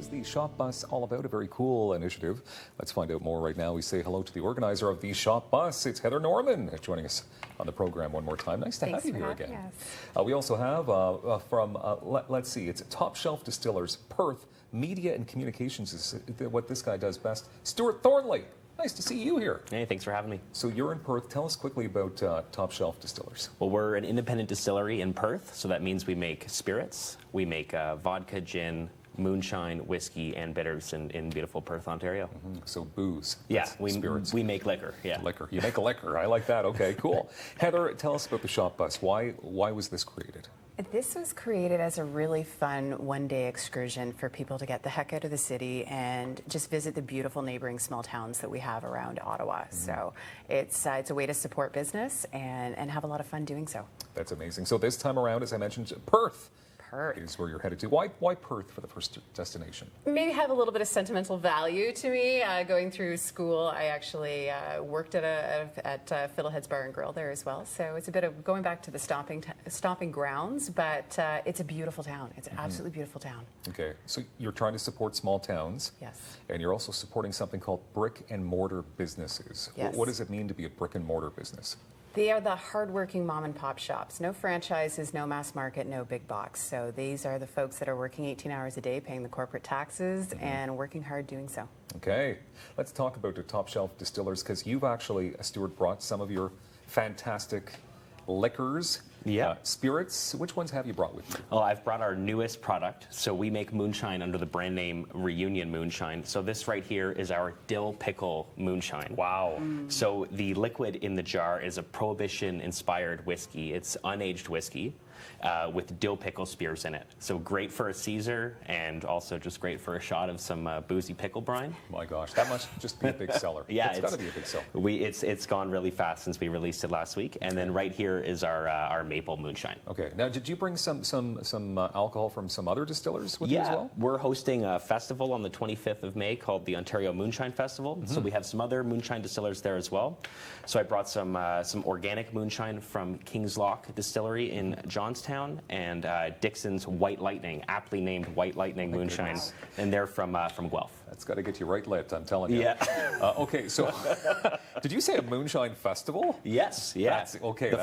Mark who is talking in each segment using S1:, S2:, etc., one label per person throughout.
S1: is the Shop Bus all about? A very cool initiative. Let's find out more right now. We say hello to the organizer of the Shop Bus. It's Heather Norman joining us on the program one more time. Nice to have you here again. We also have let's see, it's Top Shelf Distillers, Perth. Media and communications is what this guy does best. Stuart Thornley. Nice to see you here.
S2: Hey, thanks for having me.
S1: So you're in Perth. Tell us quickly about Top Shelf Distillers.
S2: Well, we're an independent distillery in Perth, so that means we make spirits. We make vodka, gin, moonshine, whiskey, and bitters in beautiful Perth, Ontario.
S1: Mm-hmm. So booze.
S2: Yeah,
S1: spirits.
S2: We make liquor. Yeah,
S1: liquor. You make a liquor. I like that. Okay, cool. Heather, tell us about the Shop Bus. Why was this created?
S3: This was created as a really fun one-day excursion for people to get the heck out of the city and just visit the beautiful neighboring small towns that we have around Ottawa. Mm-hmm. So it's a way to support business and have a lot of fun doing so.
S1: That's amazing. So this time around, as I mentioned, Perth is where you're headed to. Why Perth for the first destination?
S3: Maybe have a little bit of sentimental value to me. Going through school, I actually worked at Fiddlehead's Bar and Grill there as well. So it's a bit of going back to the stomping grounds, but it's a beautiful town. It's an absolutely beautiful town.
S1: Okay, so you're trying to support small towns.
S3: Yes.
S1: And you're also supporting something called brick and mortar businesses.
S3: Yes.
S1: What does it mean to be a brick and mortar business?
S3: They are the hardworking mom and pop shops. No franchises, no mass market, no big box. So these are the folks that are working 18 hours a day, paying the corporate taxes, and working hard doing so.
S1: Okay, let's talk about the Top Shelf Distillers, because you've actually, Stuart, brought some of your fantastic liquors, spirits. Which ones have you brought with you?
S2: Well, I've brought our newest product. So we make moonshine under the brand name Reunion Moonshine. So this right here is our dill pickle moonshine.
S1: Wow.
S2: So the liquid in the jar is a Prohibition-inspired whiskey. It's unaged whiskey with dill pickle spears in it. So great for a Caesar and also just great for a shot of some boozy pickle brine.
S1: My gosh, that must just be a big seller.
S2: Yeah,
S1: it's got to be a big seller.
S2: It's gone really fast since we released it last week. And then right here is our maple moonshine.
S1: Okay. Now, did you bring some alcohol from some other distillers with you as well?
S2: We're hosting a festival on the 25th of May called the Ontario Moonshine Festival. So we have some other moonshine distillers there as well. So I brought some organic moonshine from King's Lock Distillery in Johnstown and Dixon's White Lightning, aptly named White Lightning moonshine, and they're from Guelph.
S1: That's got to get you right lit, I'm telling you.
S2: Yeah.
S1: Okay, so did you say a moonshine festival?
S2: Yes. Yeah.
S1: That's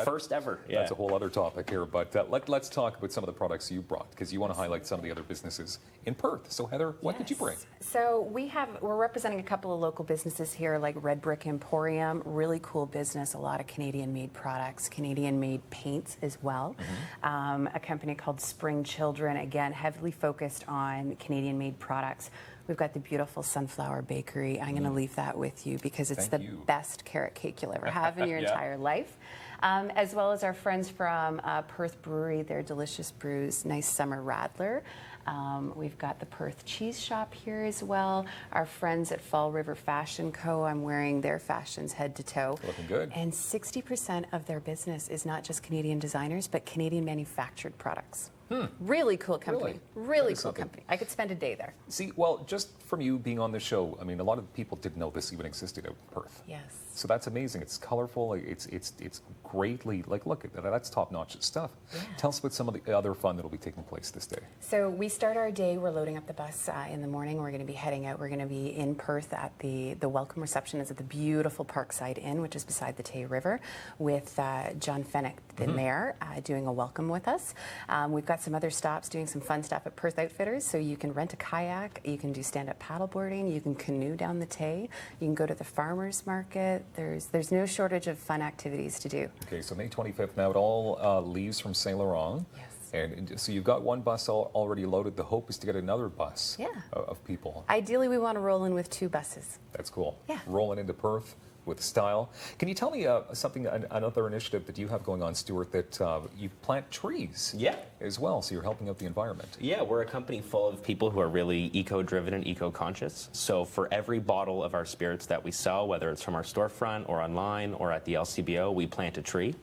S2: first ever. Yeah.
S1: That's a whole other topic here, but let's talk about some of the products you brought, because you want to highlight some of the other businesses in Perth. So Heather, what did you bring?
S3: So we're representing a couple of local businesses here, like Red Brick Emporium, really cool business, a lot of Canadian-made products, Canadian-made paints as well. A company called Spring Children, again, heavily focused on Canadian-made products. We've got the beautiful Sunflower Bakery. I'm going to leave that with you because it's the best carrot cake you'll ever have in your entire life. As well as our friends from Perth Brewery, their delicious brews, nice summer radler. We've got the Perth Cheese Shop here as well. Our friends at Fall River Fashion Co. I'm wearing their fashions head to toe.
S1: Looking good.
S3: And 60% of their business is not just Canadian designers, but Canadian manufactured products. Really cool company. Really cool company. I could spend a day there.
S1: See, well, just from you being on the show, I mean, a lot of people didn't know this even existed out in Perth.
S3: Yes.
S1: So that's amazing. It's colorful. It's greatly, like, look at that. That's top-notch stuff. Yeah. Tell us about some of the other fun that will be taking place this day.
S3: So we start our day. We're loading up the bus in the morning. We're going to be heading out. We're going to be in Perth at the welcome reception is at the beautiful Parkside Inn, which is beside the Tay River, with John Fennick, the mayor, doing a welcome with us. We've got some other stops doing some fun stuff at Perth Outfitters, so you can rent a kayak, you can do stand-up paddleboarding, you can canoe down the Tay, you can go to the farmers market. There's no shortage of fun activities to do.
S1: Okay, so May 25th now, it all leaves from Saint Laurent.
S3: Yes.
S1: And so you've got one bus already loaded. The hope is to get another bus of people.
S3: Ideally, we want to roll in with 2 buses.
S1: That's cool.
S3: Yeah.
S1: Rolling into Perth with style. Can you tell me another initiative that you have going on, Stuart, that you plant trees as well, so you're helping out the environment?
S2: Yeah, we're a company full of people who are really eco-driven and eco-conscious. So for every bottle of our spirits that we sell, whether it's from our storefront or online or at the LCBO, we plant a tree.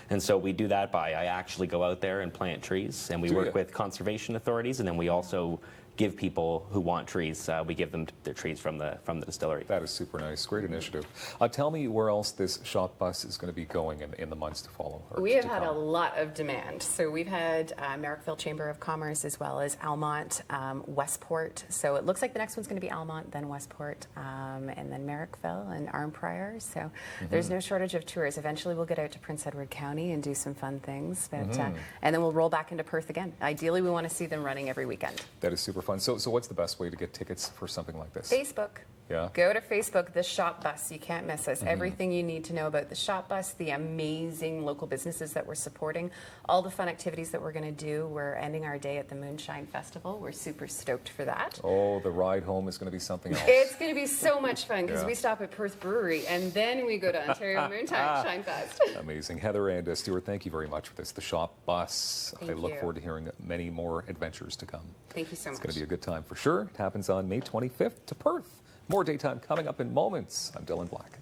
S2: And so we do that I actually go out there and plant trees, and we work with conservation authorities, and then we also give people who want trees, we give them their trees from the distillery.
S1: That is super nice. Great initiative. Tell me where else this shop bus is going to be going in the months to follow.
S3: We have had a lot of demand. So we've had Merrickville Chamber of Commerce as well as Almont, Westport. So it looks like the next one's going to be Almont, then Westport, and then Merrickville and Arnprior. So there's no shortage of tours. Eventually we'll get out to Prince Edward County and do some fun things. But, and then we'll roll back into Perth again. Ideally, we want to see them running every weekend.
S1: That is super fun. So what's the best way to get tickets for something like this?
S3: Facebook.
S1: Yeah.
S3: Go to Facebook, The Shop Bus. You can't miss us. Everything you need to know about The Shop Bus, the amazing local businesses that we're supporting, all the fun activities that we're going to do. We're ending our day at the Moonshine Festival. We're super stoked for that.
S1: Oh, the ride home is going to be something else.
S3: It's going to be so much fun because we stop at Perth Brewery and then we go to Ontario Moonshine Fest.
S1: Amazing. Heather and Stuart, thank you very much for this. The Shop Bus. I look forward to hearing many more adventures to come.
S3: Thank you so much.
S1: It's going to be a good time for sure. It happens on May 25th to Perth. More daytime coming up in moments. I'm Dylan Black.